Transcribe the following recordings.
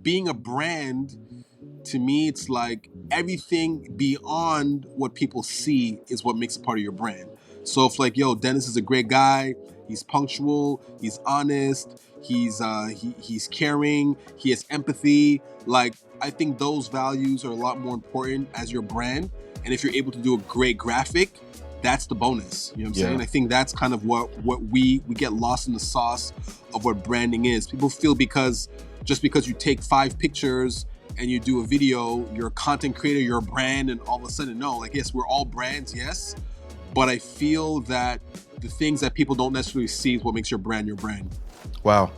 being a brand, to me, it's like everything beyond what people see is what makes it part of your brand. So if like, yo, Dennis is a great guy, he's punctual, he's honest, he's caring, he has empathy. Like, I think those values are a lot more important as your brand. And if you're able to do a great graphic, that's the bonus. You know what I'm saying? I think that's kind of what we get lost in the sauce of what branding is. People feel just because you take 5 pictures and you do a video, you're a content creator, you're a brand, and all of a sudden, no, like, yes, we're all brands, yes, but I feel that the things that people don't necessarily see is what makes your brand your brand. Wow.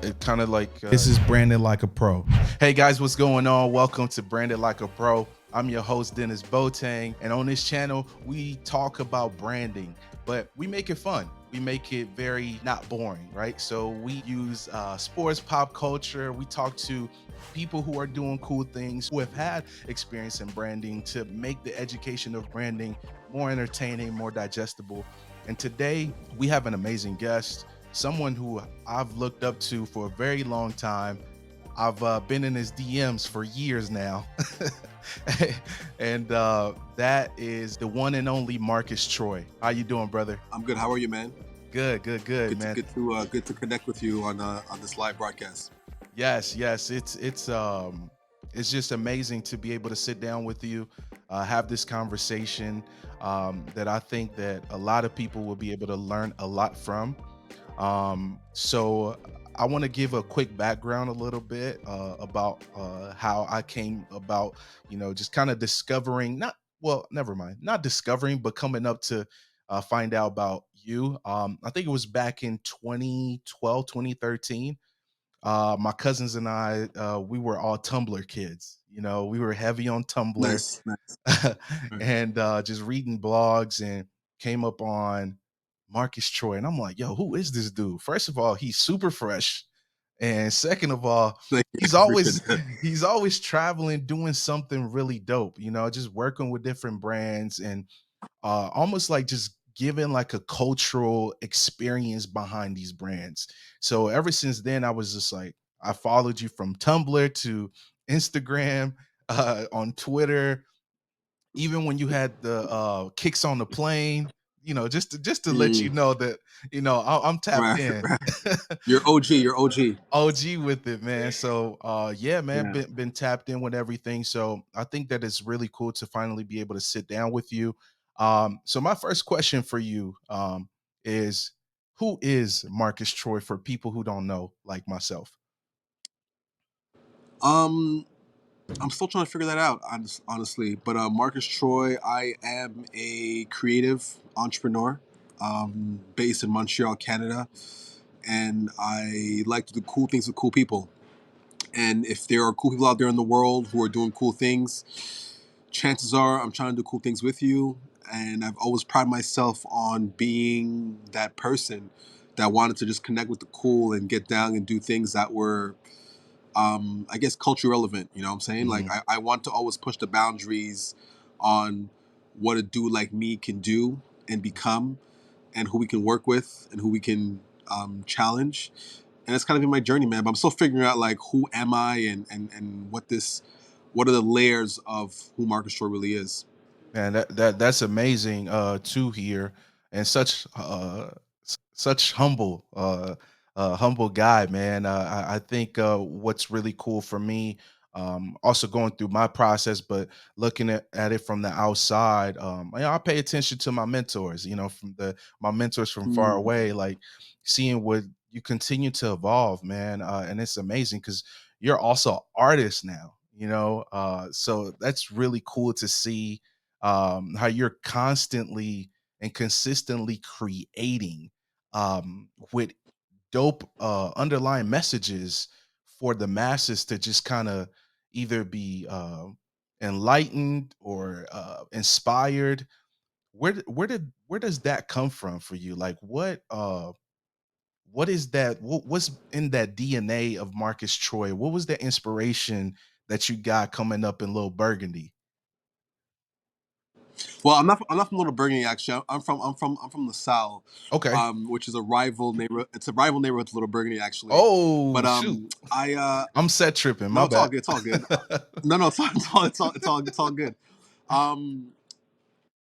It kind of like This is Branded Like a Pro. Hey guys, what's going on? Welcome to Branded Like a Pro. I'm your host, Denis Boateng, and on this channel, we talk about branding, but we make it fun. We make it very not boring, right? So we use sports, pop culture. We talk to people who are doing cool things, who have had experience in branding, to make the education of branding more entertaining, more digestible. And today we have an amazing guest, someone who I've looked up to for a very long time. I've been in his DMs for years now. And that is the one and only Marcus Troy. How you doing, brother? I'm good. How are you, man? Good, man. Good to connect with you on this live broadcast. Yes. It's just amazing to be able to sit down with you, have this conversation that I think that a lot of people will be able to learn a lot from. So I want to give a quick background a little bit about how I came about, just kind of discovering, not discovering, but coming up to find out about you. I think it was back in 2012, 2013. My cousins and I, we were all Tumblr kids. We were heavy on Tumblr. Nice. And just reading blogs, and came up on Marcus Troy. And I'm like, yo, who is this dude? First of all, he's super fresh. And second of all, he's always traveling, doing something really dope, just working with different brands, and almost like just giving like a cultural experience behind these brands. So ever since then, I was just like, I followed you from Tumblr to Instagram, on Twitter, even when you had the kicks on the plane, just to let you know that I'm tapped in. Right. You're OG. OG with it, man. So yeah, man, Yeah. been tapped in with everything. So I think that it's really cool to finally be able to sit down with you. So my first question for you is, who is Marcus Troy for people who don't know, like myself? I'm still trying to figure that out, honestly. But Marcus Troy, I am a creative entrepreneur based in Montreal, Canada, and I like to do cool things with cool people. And if there are cool people out there in the world who are doing cool things, chances are I'm trying to do cool things with you. And I've always prided myself on being that person that wanted to just connect with the cool and get down and do things that were, I guess, culture relevant. You know what I'm saying? Like, Mhm. I want to always push the boundaries on what a dude like me can do and become, and who we can work with and who we can challenge. And that's kind of been my journey, man. But I'm still figuring out, like, who am I, and what are the layers of who Marcus Troy really is. Man, that's amazing to hear, and such humble guy, man. I think what's really cool for me, also going through my process, but looking at it from the outside, I pay attention to my mentors, from my mentors from far Mm. away, like seeing what you continue to evolve, man. And it's amazing because you're also an artist now, so that's really cool to see, how you're constantly and consistently creating, with dope underlying messages for the masses to just kind of either be enlightened or inspired. Where does that come from for you? Like, what is that? What's in that DNA of Marcus Troy? What was the inspiration that you got coming up in Little Burgundy? Well, I'm not from Little Burgundy actually. I'm from the South, Okay. which is a rival neighborhood. It's a rival neighborhood to Little Burgundy actually. Oh But shoot. I I'm set tripping. no, My it's all bad. good. It's all good. No, no, it's all good. Um,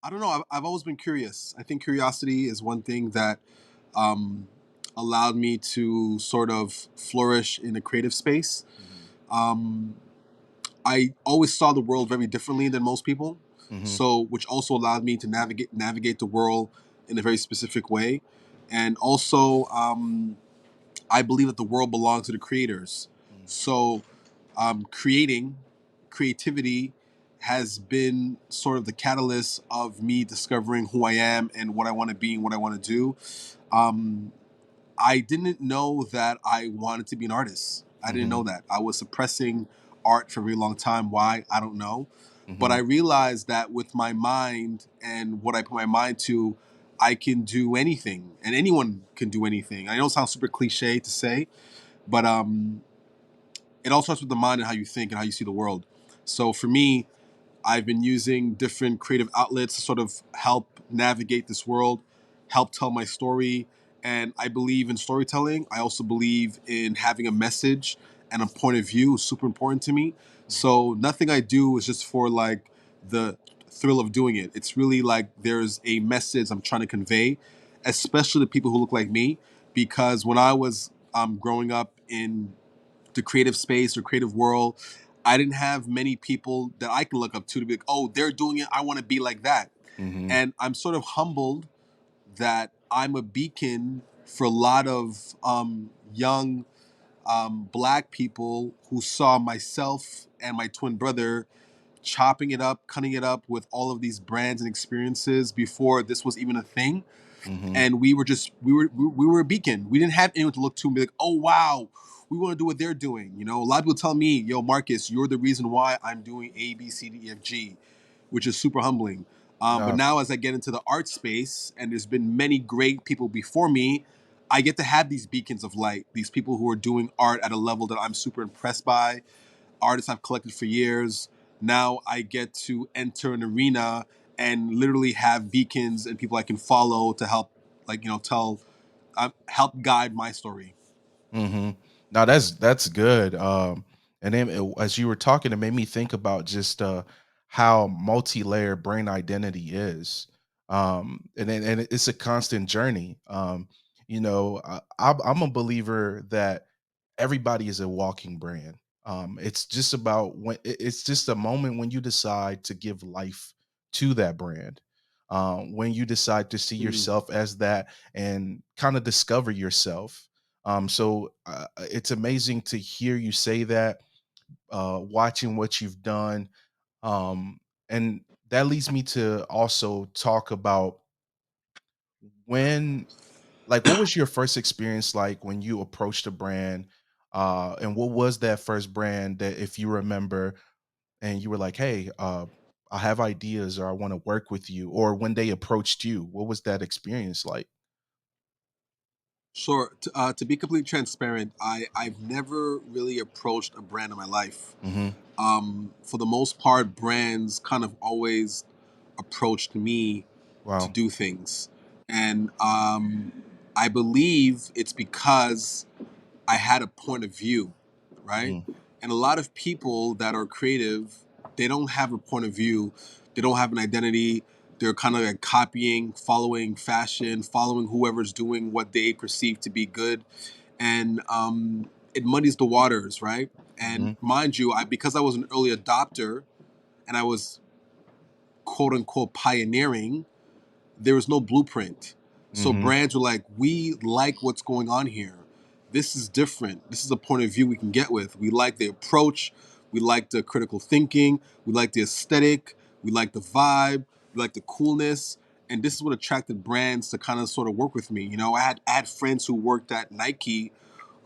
I don't know. I've always been curious. I think curiosity is one thing that um, allowed me to sort of flourish in a creative space. Um, I always saw the world very differently than most people, Mm-hmm. so which also allowed me to navigate the world in a very specific way, and also I believe that the world belongs to the creators. So creating creativity has been sort of the catalyst of me discovering who I am and what I want to be and what I want to do. Um, I didn't know that I wanted to be an artist. I didn't Mm-hmm. know that. I was suppressing art for a very long time. Why? I don't know. But Mm-hmm. I realized that with my mind and what I put my mind to, I can do anything and anyone can do anything. I know it sounds super cliche to say, but it all starts with the mind and how you think and how you see the world. So for me, I've been using different creative outlets to sort of help navigate this world, help tell my story. And I believe in storytelling. I also believe in having a message and a point of view is super important to me. So nothing I do is just for like the thrill of doing it. It's really like there's a message I'm trying to convey, especially to people who look like me. Because when I was growing up in the creative space or creative world, I didn't have many people that I can look up to be like, oh, they're doing it. I want to be like that. Mm-hmm. And I'm sort of humbled that I'm a beacon for a lot of young black people who saw myself and my twin brother chopping it up, cutting it up with all of these brands and experiences before this was even a thing. Mm-hmm. And we were a beacon. We didn't have anyone to look to and be like, oh wow, we want to do what they're doing. You know, a lot of people tell me, yo, Marcus, you're the reason why I'm doing A, B, C, D, E, F, G, which is super humbling. But No. now as I get into the art space, and there's been many great people before me, I get to have these beacons of light, these people who are doing art at a level that I'm super impressed by, artists I've collected for years. Now I get to enter an arena and literally have beacons and people I can follow to help, like tell, help guide my story. Mm-hmm. Now that's good. And then as you were talking, it made me think about just how multi-layered brain identity is. And it's a constant journey. I'm a believer that everybody is a walking brand. It's just about it's just a moment when you decide to give life to that brand. When you decide to see Mm. yourself as that and kind of discover yourself. It's amazing to hear you say that, watching what you've done. Um, and that leads me to also talk about when, like, what was your first experience like when you approached a brand? And what was that first brand that, if you remember, and you were like, hey, I have ideas or I want to work with you, or when they approached you, what was that experience like? Sure. To be completely transparent, I've never really approached a brand in my life. Mm-hmm. For the most part, brands kind of always approached me to Wow. do things. And I believe it's because I had a point of view, right? Mm-hmm. And a lot of people that are creative, they don't have a point of view, they don't have an identity. They're kind of like copying, following fashion, following whoever's doing what they perceive to be good, and it muddies the waters, right? And Mm-hmm. mind you, because I was an early adopter and I was quote unquote pioneering, there was no blueprint. So Mm-hmm. brands were like, we like what's going on here. This is different. This is a point of view we can get with. We like the approach. We like the critical thinking. We like the aesthetic. We like the vibe. We like the coolness. And this is what attracted brands to kind of sort of work with me. You know, I had friends who worked at Nike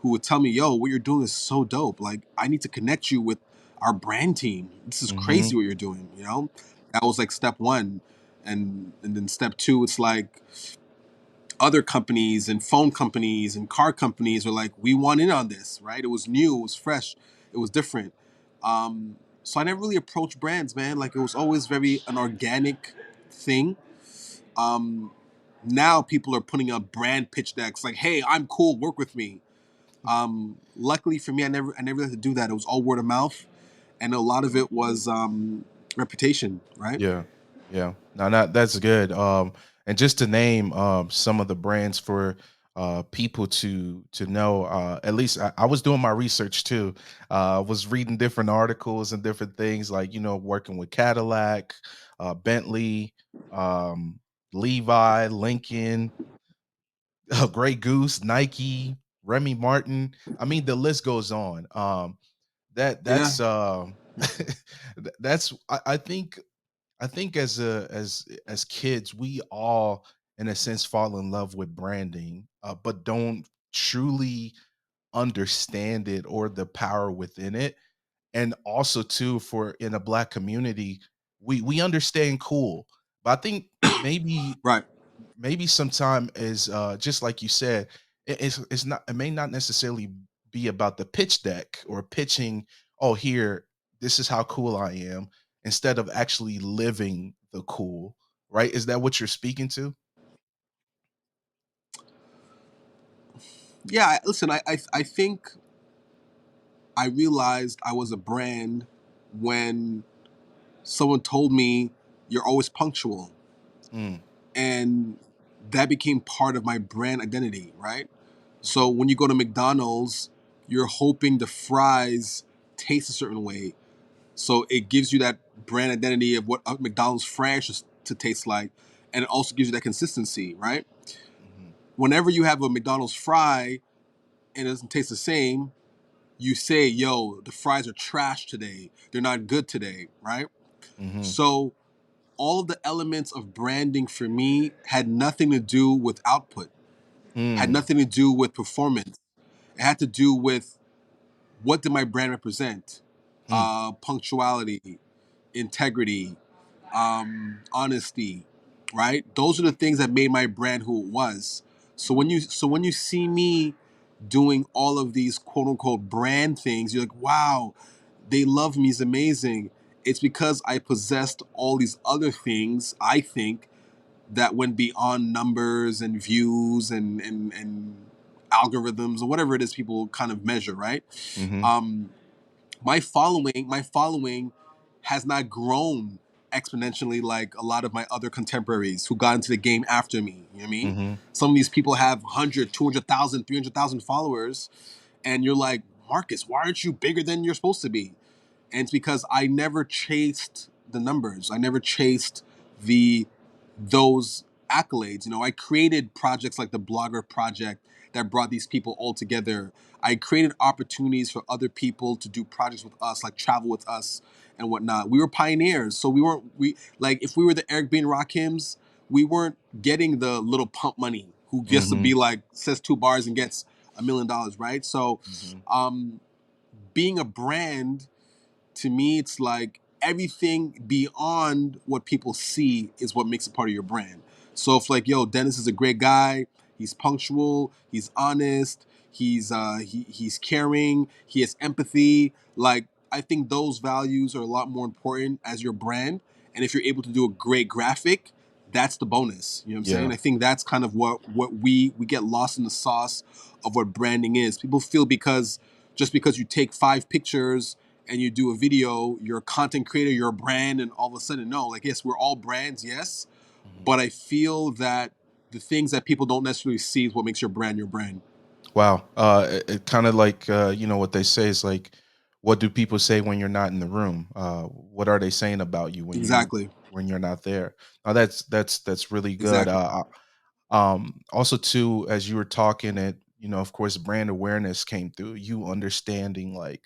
who would tell me, yo, what you're doing is so dope. Like, I need to connect you with our brand team. This is Mm-hmm. crazy what you're doing, you know? That was like step one. And then step two, it's like other companies and phone companies and car companies are like, we want in on this, right? It was new, it was fresh, it was different. So I never really approached brands, man. Like it was always very an organic thing. Um, Now people are putting up brand pitch decks like, "Hey, I'm cool, work with me." Luckily for me, I never had to do that. It was all word of mouth, and a lot of it was reputation, right? Yeah. Yeah. Now that's good. And just to name some of the brands for people to know, at least I was doing my research too. Was reading different articles and different things like, working with Cadillac, Bentley, um, Levi, Lincoln, Grey Goose, Nike, Remy Martin. I mean, the list goes on. Yeah, That's that's I think as kids, we all in a sense fall in love with branding, but don't truly understand it or the power within it. And also too, for in a black community, we understand cool, but I think maybe right. maybe sometime is just like you said, it's not, it may not necessarily be about the pitch deck or pitching, oh here, this is how cool I am, instead of actually living the cool, right? Is that what you're speaking to? Yeah, listen, I think I realized I was a brand when someone told me you're always punctual, Mm, and that became part of my brand identity, right? So when you go to McDonald's, you're hoping the fries taste a certain way. So it gives you that brand identity of what a McDonald's fries should to taste like, and it also gives you that consistency, right? mhm, Whenever you have a McDonald's fry and it doesn't taste the same, you say, "Yo, the fries are trash today. They're not good today," right? mhm, So all of the elements of branding for me had nothing to do with output, had mm, nothing to do with performance. It had to do with what did my brand represent? mm, Punctuality, integrity, honesty, right? Those are the things that made my brand who it was. So when you see me doing all of these quote unquote brand things, you're like, wow, they love me is amazing. It's because I possessed all these other things, I think, that went beyond numbers and views and algorithms or whatever it is people kind of measure, right? mhm, Um, my following has not grown exponentially like a lot of my other contemporaries who got into the game after me. You know what I mean? mhm, Some of these people have 100, 200,000, 300,000 followers, and you're like, Marcus, why aren't you bigger than you're supposed to be? And it's because I never chased the numbers. I never chased the those accolades. I created projects like the Blogger Project that brought these people all together. I created opportunities for other people to do projects with us, like travel with us and whatnot. We were pioneers, so we like if we were the Eric B and Rakims, we weren't getting the little pump money who gets to be mhm, like says two bars and gets $1 million, right? So, mhm. um, being a brand to me, it's like everything beyond what people see is what makes it part of your brand. So if like, yo, Dennis is a great guy, he's punctual, he's honest, he's caring, he has empathy. Like I think those values are a lot more important as your brand. And if you're able to do a great graphic, that's the bonus. You know what I'm saying? Yeah. I think that's kind of what we get lost in the sauce of what branding is. People feel because just because you take 5 pictures and you do a video, you're a content creator, you're a brand, and all of a sudden, no, like, yes, we're all brands, yes, Mhm. but I feel that the things that people don't necessarily see is what makes your brand your brand. Wow. It kind of like what they say is like, what do people say when you're not in the room? What are they saying about you Exactly. when you're not there? Now that's really good. Exactly. Also too, as you were talking, it of course brand awareness came through. You understanding like,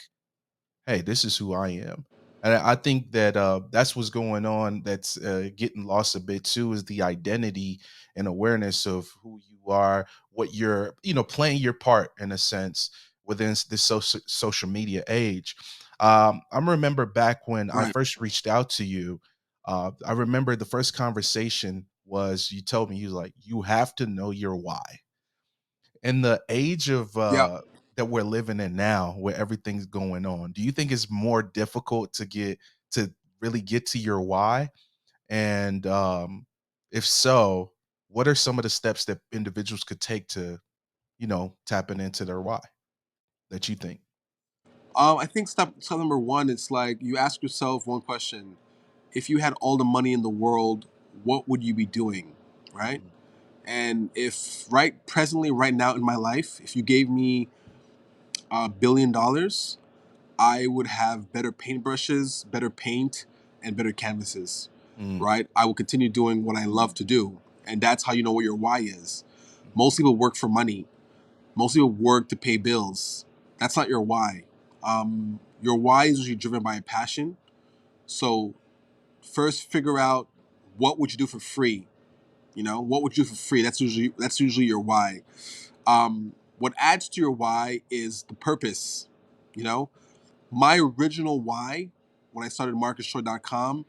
hey, this is who I am. And I think that that's what's going on. That's getting lost a bit too, is the identity and awareness of who you are, what you're, playing your part in a sense within this social media age. I remember back when I Right. first reached out to you. I remember the first conversation was you told me, you was like, you have to know your why. In the age of Yep. that we're living in now, where everything's going on, do you think it's more difficult to really get to your why? And if so, what are some of the steps that individuals could take to, tapping into their why that you think? I think step number one is like you ask yourself one question: if you had all the money in the world, what would you be doing, right? Mhm. And if presently, right now in my life, if you gave me $1 billion, I would have better paintbrushes, better paint, and better canvases, Mm, right? I will continue doing what I love to do, and that's how you know what your why is. mhm, Most people work for money. Most people work to pay bills. That's not your why. Your why is usually driven by a passion. So first, figure out what would you do for free. You know, what would you do for free? That's usually your why. What adds to your why is the purpose. You know, my original why when I started marketshort.com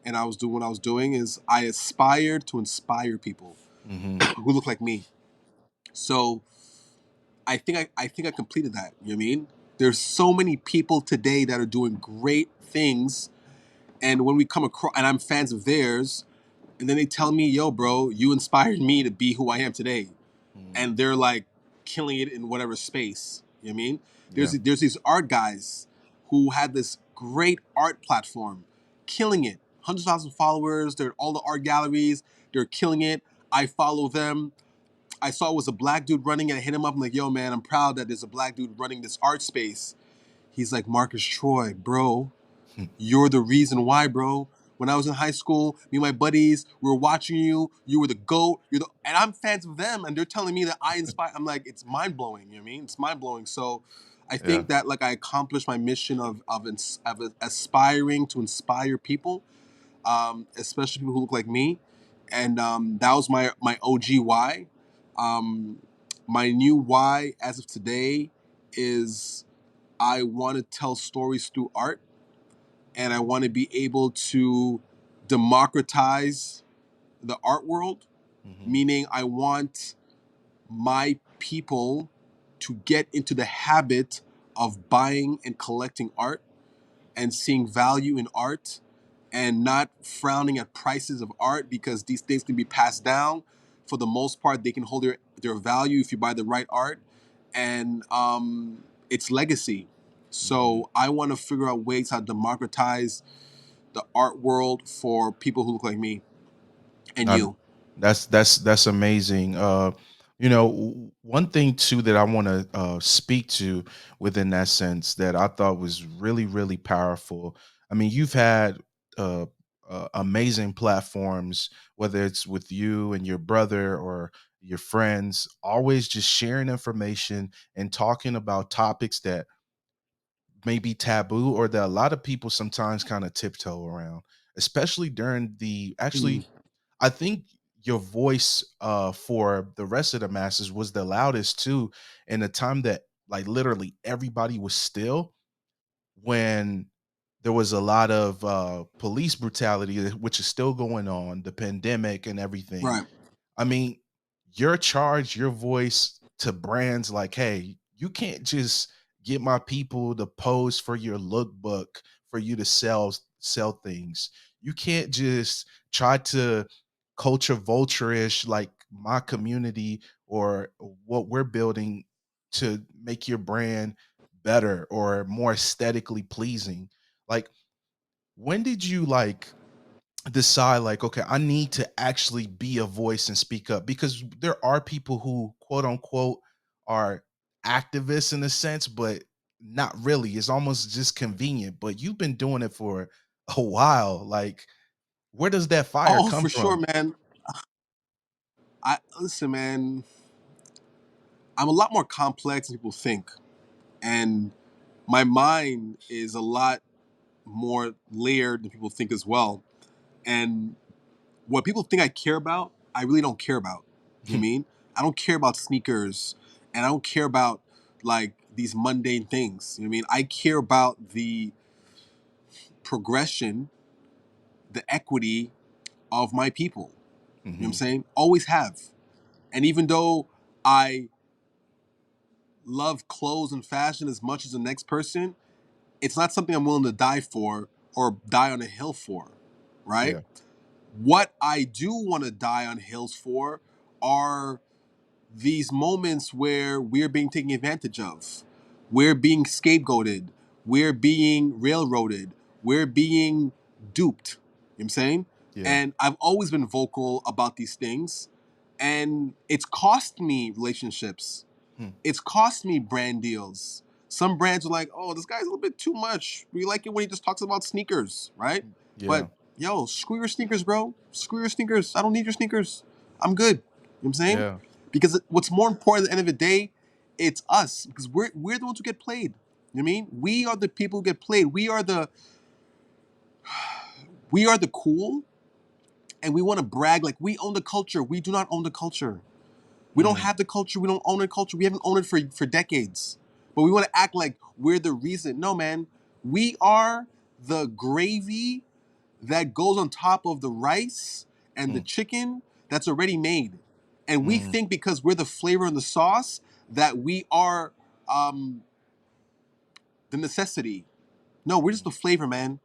and I was doing what I was doing is I aspired to inspire people mhm, who look like me. So I think I completed that. You know what I mean? There's so many people today that are doing great things, and when we come across, and I'm fans of theirs, and then they tell me, "Yo, bro, you inspired me to be who I am today," mhm. and they're like killing it in whatever space. You know what I mean? There's Yeah. there's these art guys who had this great art platform, killing it, 100,000 followers. They're at all the art galleries. They're killing it. I follow them. I saw it was a black dude running and I hit him up. I'm like, yo, man, I'm proud that there's a black dude running this art space. He's like, Marcus Troy, bro, you're the reason why, bro. When I was in high school, me and my buddies, we were watching you. You were the GOAT. And I'm fans of them, and they're telling me that I inspire. I'm like, it's mind blowing. You know what I mean? It's mind blowing. So, I Yeah. think that like I accomplished my mission of aspiring to inspire people, especially people who look like me, and that was my OG why. Um, my new why as of today is I want to tell stories through art, and I want to be able to democratize the art world. Mhm, Meaning, I want my people to get into the habit of buying and collecting art and seeing value in art and not frowning at prices of art because these things can be passed down. For the most part, they can hold their value if you buy the right art, and it's legacy. mhm. So I want to figure out ways how to democratize the art world for people who look like me and Now, you. that's amazing. One thing too that I want to speak to within that sense that I thought was really really powerful. I mean, you've had uh, amazing platforms, whether it's with you and your brother or your friends, always just sharing information and talking about topics that may be taboo or that a lot of people sometimes kind of tiptoe around, especially during the Mm, actually I think your voice for the rest of the masses was the loudest too in a time that like literally everybody was still when there was a lot of police brutality, which is still going on, the pandemic and everything. right. I mean, your charge, your voice to brands like, hey, you can't just get my people to pose for your lookbook for you to sell things. You can't just try to culture vulture-ish like my community or what we're building to make your brand better or more aesthetically pleasing. Like, when did you like decide like, okay, I need to actually be a voice and speak up? Because there are people who quote unquote are activists in a sense, but not really. It's almost just convenient, but you've been doing it for a while. Like, where does that fire Oh, come for sure, from? man. I listen, man. I'm a lot more complex than people think, and my mind is a lot more layered than people think as well. And what people think I care about, I really don't care about. You know what I mean? I don't care about sneakers, and I don't care about like these mundane things. You know what I mean? I care about the progression, the equity of my people. You know what I'm Hmm. saying? Always have. And even though I love clothes and fashion as much as the next person, it's not something I'm willing to die for or die on a hill for, right? Yeah. What I do want to die on hills for are these moments where we're being taken advantage of, we're being scapegoated, we're being railroaded, we're being duped. You know what I'm saying? Yeah. And I've always been vocal about these things, and it's cost me relationships. Hmm. It's cost me brand deals. Some brands are like, oh, this guy's a little bit too much. We like it when he just talks about sneakers, right? Yeah. But yo, screw your sneakers, bro. Screw your sneakers. I don't need your sneakers. I'm good. You know what I'm saying? Yeah. Because what's more important at the end of the day, it's us. Because we're the ones who get played. You know what I mean? We are the people who get played. We are the cool, and we want to brag like we own the culture. We do not own the culture. We don't Mm. have the culture. We don't own the culture. We haven't owned it for decades. But we want to act like we're the reason. No, man. We are the gravy that goes on top of the rice and the Mm. chicken that's already made. And we Mm. think because we're the flavor in the sauce that we are um, the necessity. No, we're just the flavor, man.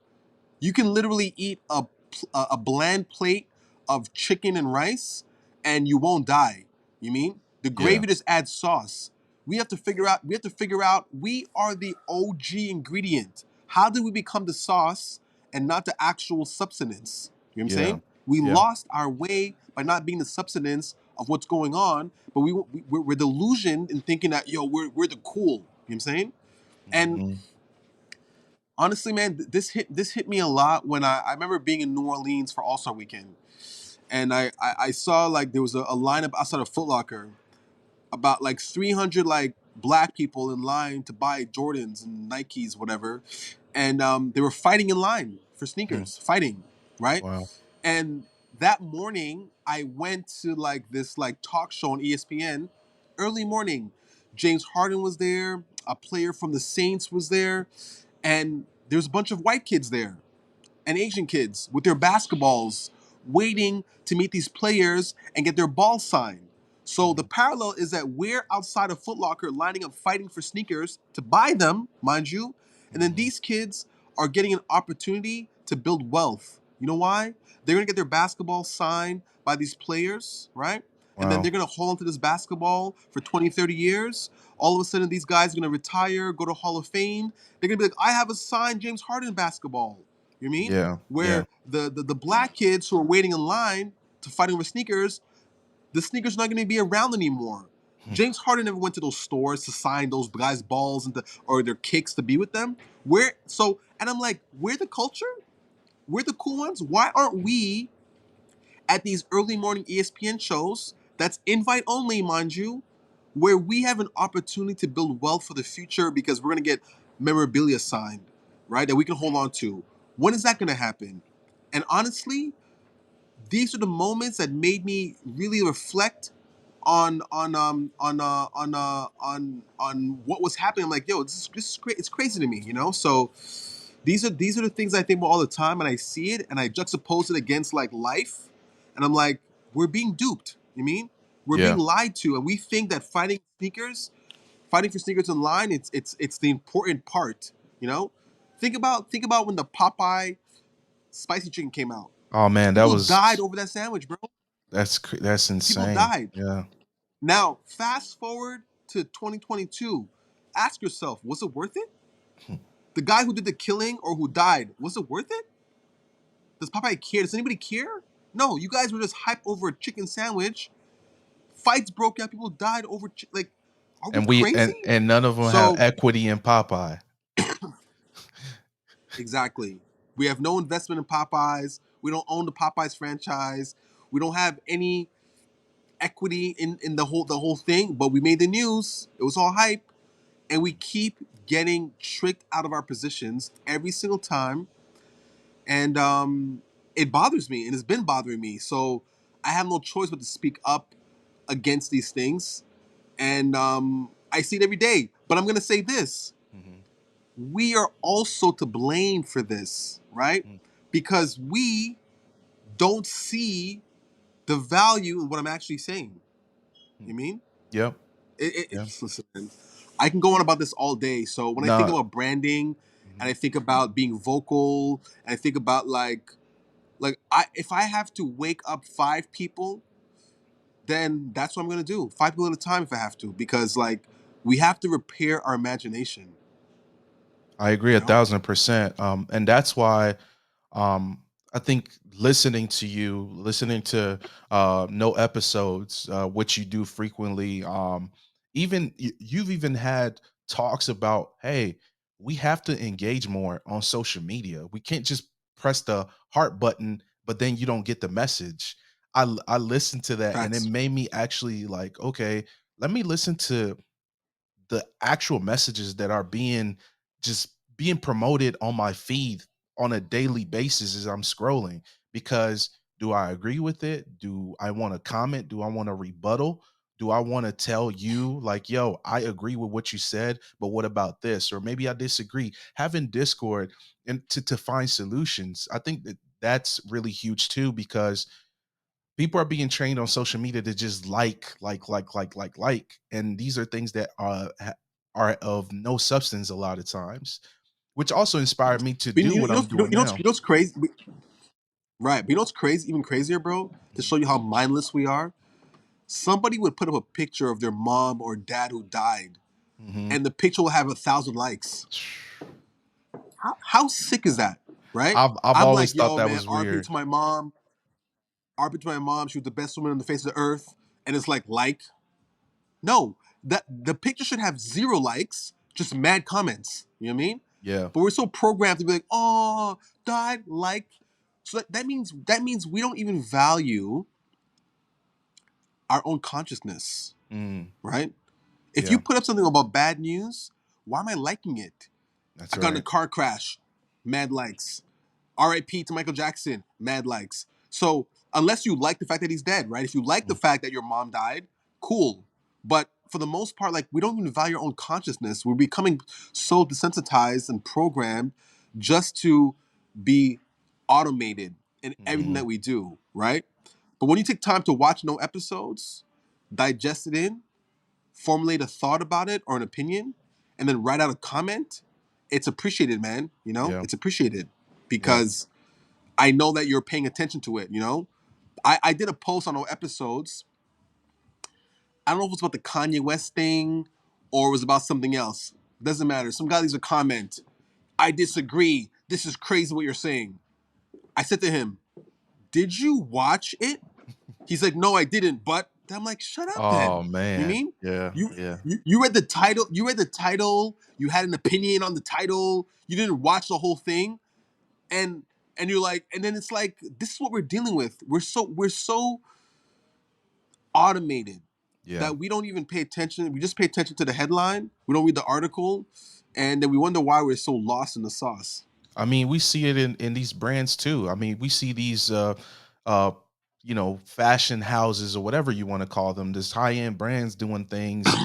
You can literally eat a bland plate of chicken and rice, and you won't die. You mean the Yeah. gravy just adds sauce? We have to figure out. We have to figure out. We are the OG ingredient. How did we become the sauce and not the actual substance? You know what I'm Yeah. saying? We Yeah. lost our way by not being the substance of what's going on, but we're delusioned in thinking that we're the cool. You know what I'm saying? And Mhm. honestly, man, this hit me a lot when I remember being in New Orleans for All Star Weekend, and I saw like there was a lineup outside of Foot Locker, about like 300 like black people in line to buy Jordans and Nikes, whatever, and they were fighting in line for Mm. sneakers, fighting, right? Wow. And that morning, I went to like this like talk show on ESPN, early morning. James Harden was there. A player from the Saints was there, and there's a bunch of white kids there and Asian kids with their basketballs waiting to meet these players and get their balls signed. So the Mhm. parallel is that we're outside of Foot Locker lining up fighting for sneakers to buy them, mind you. And then Mhm. these kids are getting an opportunity to build wealth. You know why? They're going to get their basketball signed by these players, right? And then Wow. they're going to hold onto this basketball for 20, 30 years. All of a sudden, these guys are going to retire, go to Hall of Fame. They're going to be like, I have a signed James Harden basketball. You mean? Yeah. Yeah. Where the black kids who are waiting in line to fight over sneakers, the sneakers are not going to be around anymore. Hmm. James Harden never went to those stores to sign those guys' balls or their kicks to be with them. And I'm like, we're the culture? We're the cool ones? Why aren't we at these early morning ESPN shows that's invite only, mind you, where we have an opportunity to build wealth for the future because we're going to get memorabilia signed, right? That we can hold on to. When is that going to happen? And honestly, these are the moments that made me really reflect on what was happening. I'm like, yo, it's crazy to me, you know. So these are the things I think about all the time, and I see it, and I juxtapose it against like life, and I'm like, we're being duped. You mean we're being Yeah. lied to, and we think that fighting for sneakers online, it's the important part. You know, think about when the Popeye spicy chicken came out. Oh man, People died over that sandwich, bro. that's People insane. died. Yeah. Now, fast forward to 2022. Ask yourself, was it worth it? The guy who did the killing or who died, was it worth it? Does Popeye care? Does anybody care? No, you guys were just hyped over a chicken sandwich. Fights broke out. People died over. Like, are we And we and crazy? and none of them have So, equity in Popeye. exactly. We have no investment in Popeyes. We don't own the Popeyes franchise. We don't have any equity in the whole thing. But we made the news. It was all hype, and we keep getting tricked out of our positions every single time, and it bothers me, and it's been bothering me. So I have no choice but to speak up against these things, and I see it every day. But I'm gonna say this: Mhm. we are also to blame for this, right? Mm. Because we don't see the value in what I'm actually saying. Mm. You mean? Yep. Yeah. Listen, man, I can go on about this all day. So when I think No. about branding, and Mhm. I think about being vocal, and I think about like Like if I have to wake up 5 people, then that's what I'm gonna do. 5 people at a time if I have to, because like we have to repair our imagination. I agree You a know, 1000%. And that's why I think listening to you, listening to no episodes, which you do frequently, even you've even had talks about, hey, we have to engage more on social media. We can't just press the heart button, but then you don't get the message. I listened to that and it facts. made me actually like, okay, let me listen to the actual messages that are just being promoted on my feed on a daily basis as I'm scrolling. Because do I agree with it? Do I want to comment? Do I want to rebuttal? Do I want to tell you like, yo, I agree with what you said, but what about this? Or maybe I disagree. Having Discord and to find solutions, I think that that's really huge too, because people are being trained on social media to just like, and these are things that are of no substance a lot of times, which also inspired me to But do what I'm doing you now. know what's crazy, right? But you know what's crazy, even crazier, bro? To show you how mindless we are. Somebody would put up a picture of their mom or dad who died, Hmm. and the picture will have 1,000 likes. How sick is that, right? I've I'm always like, thought yo, that man, was RP weird. to my mom, RP to my mom. She was the best woman on the face of the earth, and it's like, no, that the picture should have 0 likes, just mad comments. You know what I mean? Yeah. But we're so programmed to be like, oh, died, like. So that means we don't even value our own consciousness, Mm, right? If you yeah. put up something about bad news, why am I liking it? That's I got in a right. car crash, mad likes. R.I.P. to Michael Jackson, mad likes. So unless you like the fact that he's dead, right? If you like the Mm, fact that your mom died, cool. But for the most part, like we don't even value our own consciousness. We're becoming so desensitized and programmed just to be automated in everything mhm, that we do, right? But when you take time to watch no episodes, digest it in, formulate a thought about it or an opinion, and then write out a comment, it's appreciated, man. You know, yeah. it's appreciated Yeah. because I know that you're paying attention to it. You know, I did a post on our episodes. I don't know if it was about the Kanye West thing or it was about something else. Doesn't matter. Some guy leaves a comment. I disagree. This is crazy what you're saying. I said to him, "Did you watch it?" He's like, "No, I didn't." But I'm like, "Shut up, Oh then." You man. mean Yeah. you Yeah. you read the title? You read the title. You had an opinion on the title. You didn't watch the whole thing, and you're like, and then it's like, this is what we're dealing with. We're so automated Yeah. that we don't even pay attention. We just pay attention to the headline. We don't read the article, and then we wonder why we're so lost in the sauce. I mean, we see it in these brands too. I mean, we see these uh fashion houses or whatever you want to call them, this high-end brands doing things,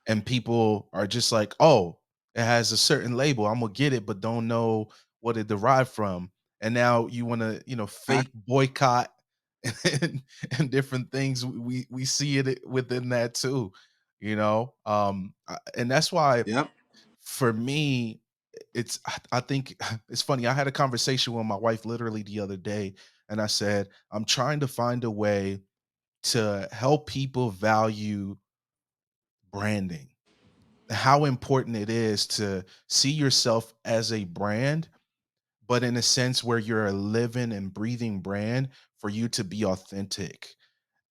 and people are just like, "Oh, it has a certain label. I'm gonna get it, but don't know what it derived from." And now you want to, Fact. fake boycott and, and different things. We see it within that too, and that's why Yep. for me, I think it's funny. I had a conversation with my wife literally the other day, and I said, I'm trying to find a way to help people value branding, how important it is to see yourself as a brand, but in a sense where you're a living and breathing brand for you to be authentic.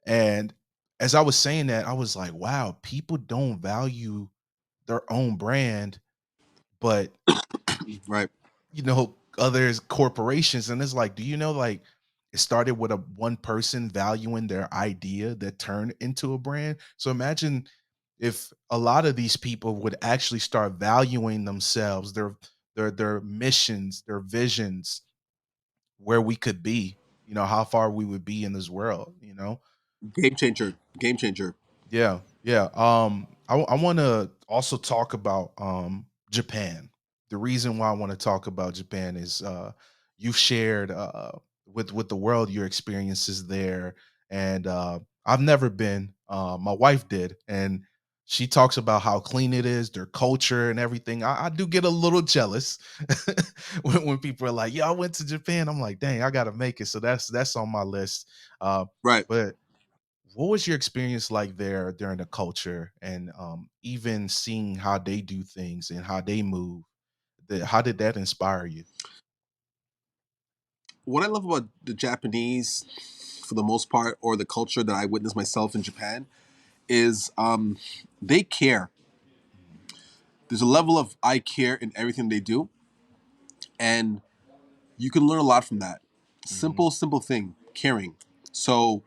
And as I was saying that, I was like, wow, people don't value their own brand, but Right. others corporations, and it's like, do you know, like, it started with a one person valuing their idea that turned into a brand. So imagine if a lot of these people would actually start valuing themselves, their missions, their visions, where we could be, how far we would be in this world. Game changer. Game changer. Yeah, yeah. I want to also talk about Japan. The reason why I want to talk about Japan is you've shared with the world your experiences there, and I've never been. My wife did, and She talks about how clean it is, their culture and everything. I do get a little jealous when people are like, "Yeah, I went to Japan." I'm like, "Dang, I gotta make it." So that's on my list. Uh, Right. but what was your experience like there during the culture and even seeing how they do things and how they move? How did that inspire you? What I love about the Japanese, for the most part, or the culture that I witnessed myself in Japan, is they care. There's a level of I care in everything they do, and you can learn a lot from that. Mm-hmm. Simple thing, caring. So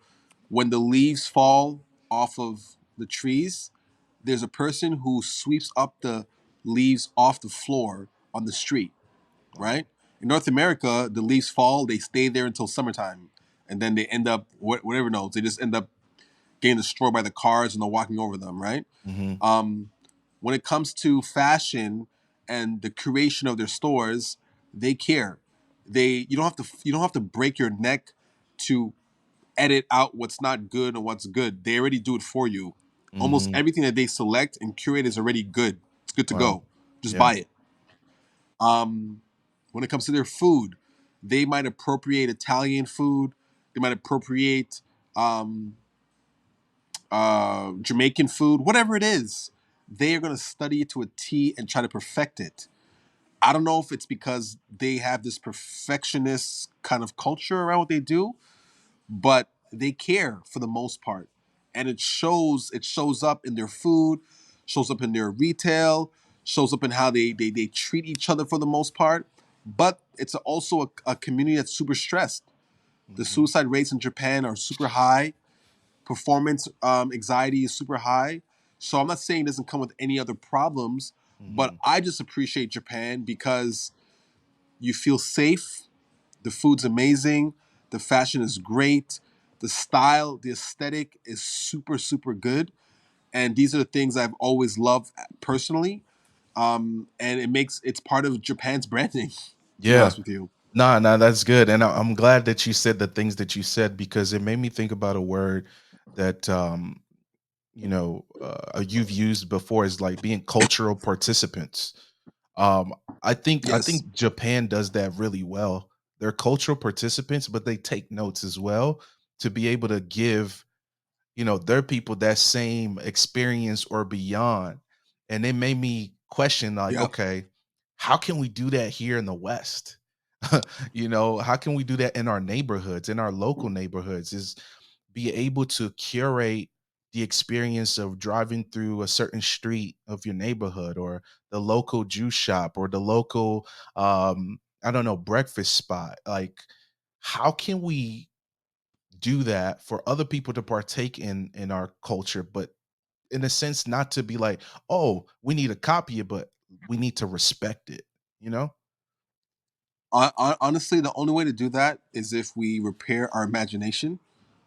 when the leaves fall off of the trees, there's a person who sweeps up the leaves off the floor on the street, Wow. right? In North America, the leaves fall, they stay there until summertime, and then they end up whatever knows. They just end up getting destroyed by the cars and they're walking over them, right? Mm-hmm. Um, when it comes to fashion and the creation of their stores, they care. You don't have to break your neck to edit out what's not good and what's good. They already do it for you. Almost Mm-hmm. everything that they select and curate is already good. It's good to Wow. go. Just Yeah. buy it. Um, when it comes to their food, they might appropriate Italian food. They might appropriate um, Jamaican food, whatever it is. They are going to study it to a T and try to perfect it. I don't know if it's because they have this perfectionist kind of culture around what they do, but they care for the most part. And it shows up in their food, shows up in their retail, shows up in how they treat each other for the most part. But it's also a community that's super stressed. The Mm-hmm. suicide rates in Japan are super high. Performance anxiety is super high. So I'm not saying it doesn't come with any other problems, but Mm-hmm. I just appreciate Japan because you feel safe. The food's amazing. The fashion is great. The style, the aesthetic is super good. And these are the things I've always loved personally. And it's part of Japan's branding, to be Yeah. honest with you. Nah, that's good, and I'm glad that you said the things that you said because it made me think about a word that you've used before is like being cultural participants. Um, I Yes. think Japan does that really well. They're cultural participants, but they take notes as well to be able to give their people that same experience or beyond. And it made me question, like, Yeah. okay, how can we do that here in the West? How can we do that in our neighborhoods, in our local neighborhoods? Is be able to curate the experience of driving through a certain street of your neighborhood or the local juice shop or the local I don't know, breakfast spot. Like, how can we do that for other people to partake in our culture, but in a sense not to be like, oh, we need to copy it, but we need to respect it, you know? Honestly, the only way to do that is if we repair our imagination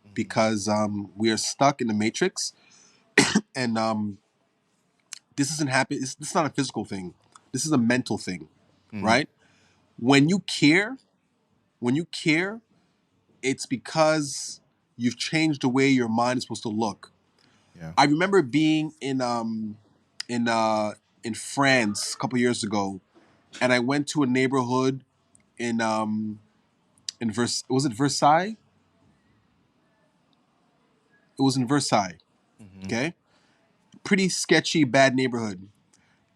Mhm. because we are stuck in the matrix, and this isn't happen. This is not a physical thing. This is a mental thing, Mhm. right? When you care, when you care, it's because you've changed the way your mind is supposed to look. Yeah. I remember being in uh in France a couple years ago, and I went to a neighborhood in was it Versailles? It was in Versailles. Mhm. Okay, pretty sketchy, bad neighborhood,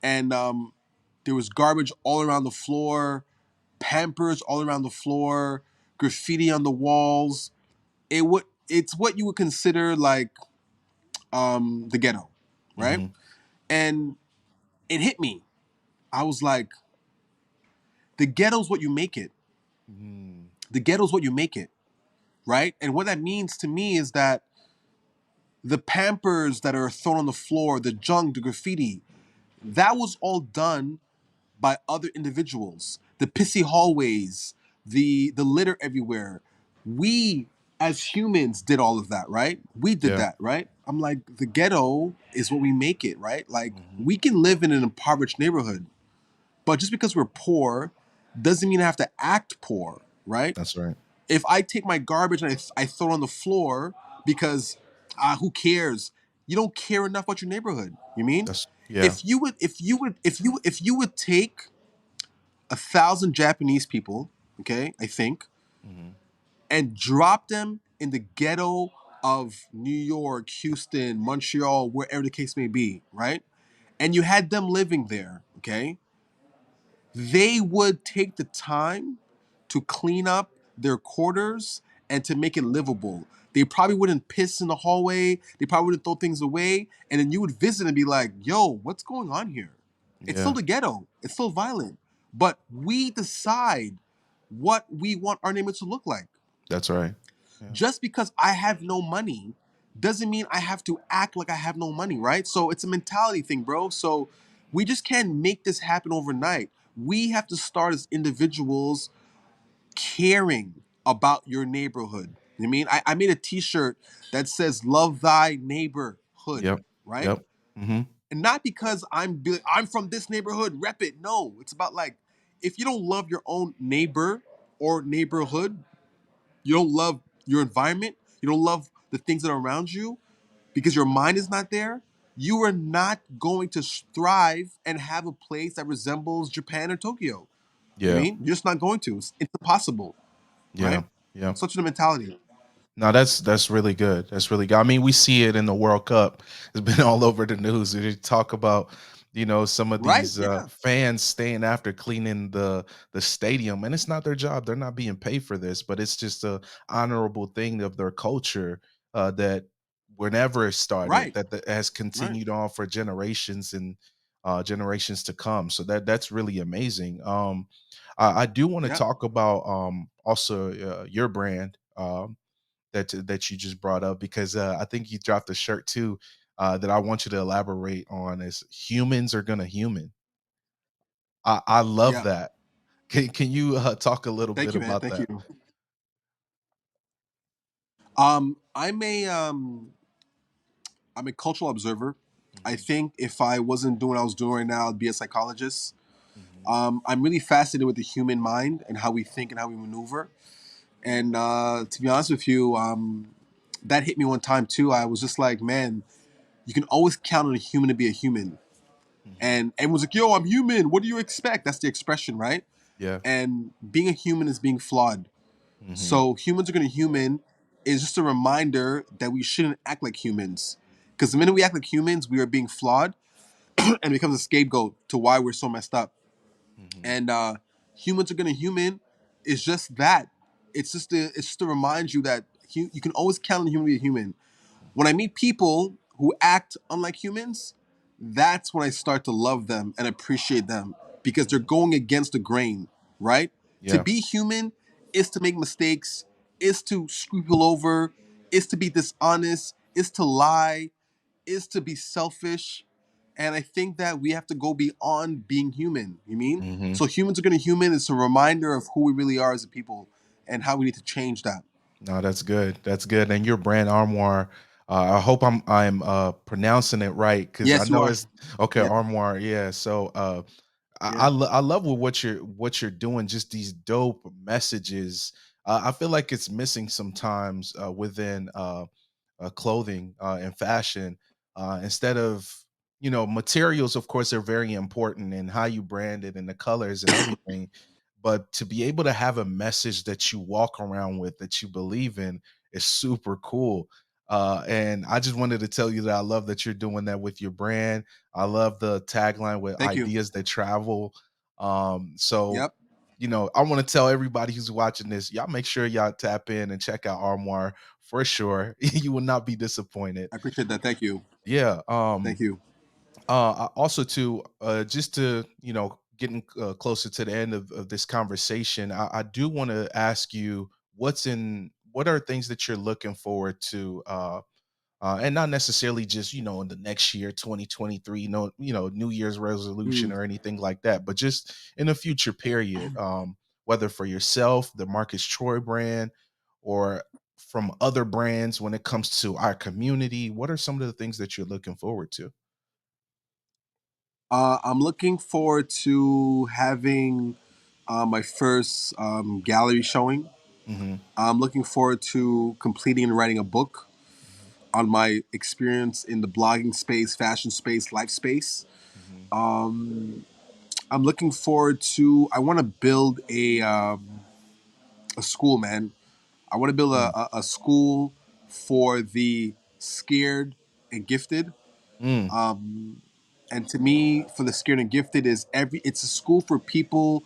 and there was garbage all around the floor, Pampers all around the floor, graffiti on the walls. It's what you would consider like the ghetto, right? Mhm. And it hit me. I was like, the ghetto's what you make it. Mhm. The ghetto's what you make it, right? And what that means to me is that the Pampers that are thrown on the floor, the junk, the graffiti, that was all done by other individuals. The pissy hallways, the litter everywhere. We as humans did all of that, right? We did Yeah. that, right? I'm like, the ghetto is what we make it, right? Like Mhm. we can live in an impoverished neighborhood, but just because we're poor doesn't mean I have to act poor, right? That's right. If I take my garbage and I throw it on the floor because who cares? you don't care enough about your neighborhood. You mean That's yeah. if you would take 1,000 Japanese people, okay, I think, Hmm. and drop them in the ghetto of New York, Houston, Montreal, wherever the case may be, right? And you had them living there, okay? They would take the time to clean up their quarters and to make it livable. They probably wouldn't piss in the hallway. They probably wouldn't throw things away. And then you would visit and be like, yo, what's going on here? It's still Yeah, the ghetto. It's still violent. But we decide what we want our neighborhood to look like. that's right. Yeah. Just because I have no money doesn't mean I have to act like I have no money, right? So it's a mentality thing, bro. So we just can't make this happen overnight. We have to start as individuals caring about your neighborhood. You know what I mean? I made a t-shirt that says love thy neighborhood, Yep. right? Yep. Hmm. And not because I'm from this neighborhood, rep it. No, it's about like if you don't love your own neighbor or neighborhood, you don't love your environment, you don't love the things that are around you because your mind is not there, you are not going to thrive and have a place that resembles Japan or Tokyo. You Yeah. mean? You're just not going to. It's impossible, Yeah. right? Yeah. Such a mentality. No, that's really good. That's really good. I mean, we see it in the World Cup. It's been all over the news. They talk about, some of Right? these Yeah. fans staying after cleaning the stadium, and it's not their job. They're not being paid for this, but it's just a honorable thing of their culture that whenever it started, Right. that has Right. continued on for generations and generations to come. So that's really amazing. I do want to Yeah. talk about also your brand. That you just brought up because I think you dropped a shirt too that I want you to elaborate on is humans are gonna human. I love Yeah. that. Can you talk a little Thank bit you, man. about Thank that? you. I'm a I'm a cultural observer. I Hmm. think if I wasn't doing what I was doing right now, I'd be a psychologist. Hmm. I'm really fascinated with the human mind and how we think and how we maneuver. And to be honest with you, that hit me one time too. I was just like, man, you can always count on a human to be a human. Hmm. And everyone's like, yo, I'm human. What do you expect? That's the expression, right? Yeah. And being a human is being flawed. Hmm. So humans are going to human is just a reminder that we shouldn't act like humans. Because the minute we act like humans, we are being flawed and it becomes a scapegoat to why we're so messed up. Hmm. And humans are going to human is just that. It's just to remind you that you can always count on a human to be a human. When I meet people who act unlike humans, that's when I start to love them and appreciate them because they're Hmm. going against the grain, right? To Yeah. be human is to make mistakes, is to screw people over, is to be dishonest, is to lie, is to be selfish. And I think that we have to go beyond being human. You mean? Hmm. So humans are gonna human. It's a reminder of who we really are as a people and how we need to change that. No, that's good. That's good. And your brand armoire, I hope I'm pronouncing it right because I Yes, you know are. it's okay. Yep. Armoire, yeah. So Yeah. I love what you're doing. Just these dope messages. I feel like it's missing sometimes within clothing and fashion. Instead of materials, of course, are very important and how you brand it and the colors and everything. But to be able to have a message that you walk around with that you believe in is super cool. And I just wanted to tell you that I love that you're doing that with your brand. I love the tagline with Thank you. ideas that travel. So Yep. I want to tell everybody who's watching this, y'all make sure y'all tap in and check out Armoire for sure. You will not be disappointed. I appreciate that. Thank you. Yeah. Thank you. Also too, just to getting closer to the end of this conversation, I do want to ask you what are things that you're looking forward to and not necessarily just in the next year 2023, no, new year's resolution Mm. or anything like that, but just in a future period, whether for yourself, the Marcus Troy brand, or from other brands when it comes to our community. What are some of the things that you're looking forward to? I'm looking forward to having my first gallery showing. Hmm. I'm looking forward to completing and writing a book. on my experience in the blogging space, fashion space, life space. Hmm. Um, I'm looking forward to. I want to build a school, man. I want to build Mm. a school for the scared and gifted. Mm. Um, and to me, for the scared and gifted is it's a school for people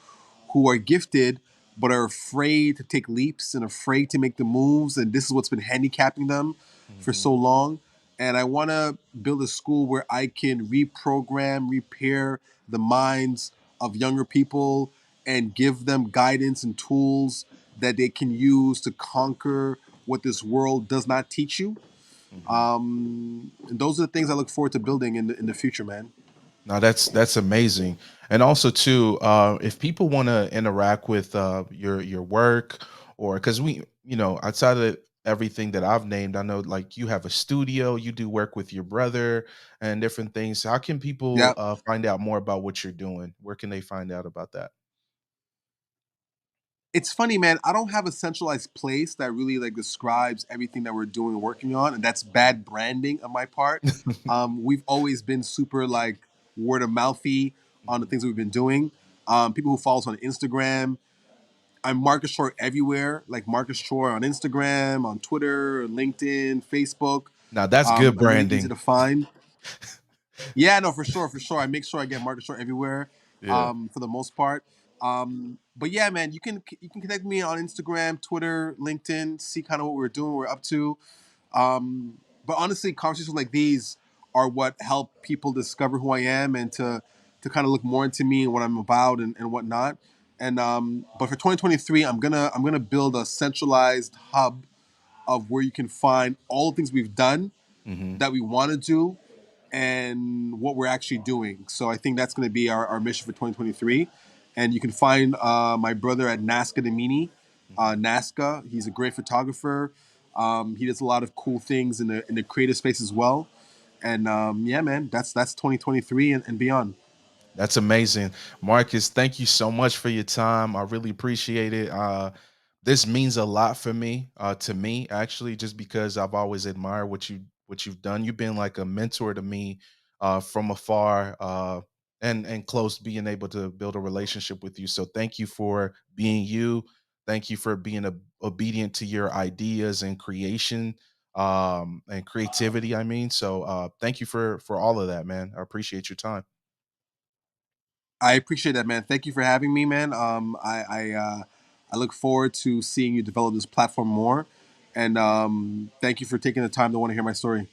who are gifted but are afraid to take leaps and afraid to make the moves, and this is what's been handicapping them for Hmm. so long. And I want to build a school where I can reprogram, repair the minds of younger people and give them guidance and tools that they can use to conquer what this world does not teach you. Hmm. And those are the things I look forward to building in the future, man. Now that's amazing. And also too, if people want to interact with your work, or because we, outside of everything that I've named, I know like you have a studio, you do work with your brother and different things. How can people Yeah. find out more about what you're doing? Where can they find out about that? It's funny, man. I don't have a centralized place that really like describes everything that we're doing and working on, and that's bad branding on my part. We've always been super like word of mouthy on the Mhm. things we've been doing. People who follow us on Instagram, I'm Marcus Short everywhere, like Marcus Short on Instagram, on Twitter, LinkedIn, Facebook. Now that's good I'm really easy branding. to find. Yeah, no, for sure, for sure. I make sure I get market short everywhere, Yeah. for the most part. But yeah, man, you can connect me on Instagram, Twitter, LinkedIn, see kind of what we're doing, what we're up to. But honestly, conversations like these are what help people discover who I am and to kind of look more into me and what I'm about and whatnot. And but for 2023, I'm gonna build a centralized hub of where you can find all the things we've done Hmm. that we want to do and what we're actually doing. So I think that's going to be our mission for 2023. And you can find my brother at Nazca Demini. Hmm. Nazca, he's a great photographer. He does a lot of cool things in the creative space as well. And yeah, man, that's 2023 and beyond. That's amazing. Marcus, thank you so much for your time. I really appreciate it. This means a lot for me, to me actually, just because I've always admired what you've done. You've been like a mentor to me from afar, and close, being able to build a relationship with you. So thank you for being you. Thank you for being obedient to your ideas and creation, and creativity. I mean, so thank you for all of that, man. I appreciate your time. I appreciate that, man. Thank you for having me, man. I look forward to seeing you develop this platform more. And thank you for taking the time to want to hear my story.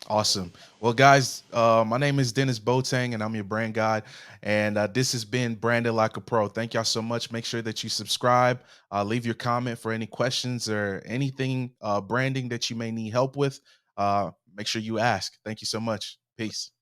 Awesome. Well, guys, my name is Denis Boateng, and I'm your brand guide. And this has been Branded Like a Pro. Thank y'all so much. Make sure that you subscribe, leave your comment for any questions or anything branding that you may need help with. Make sure you ask. Thank you so much. Peace.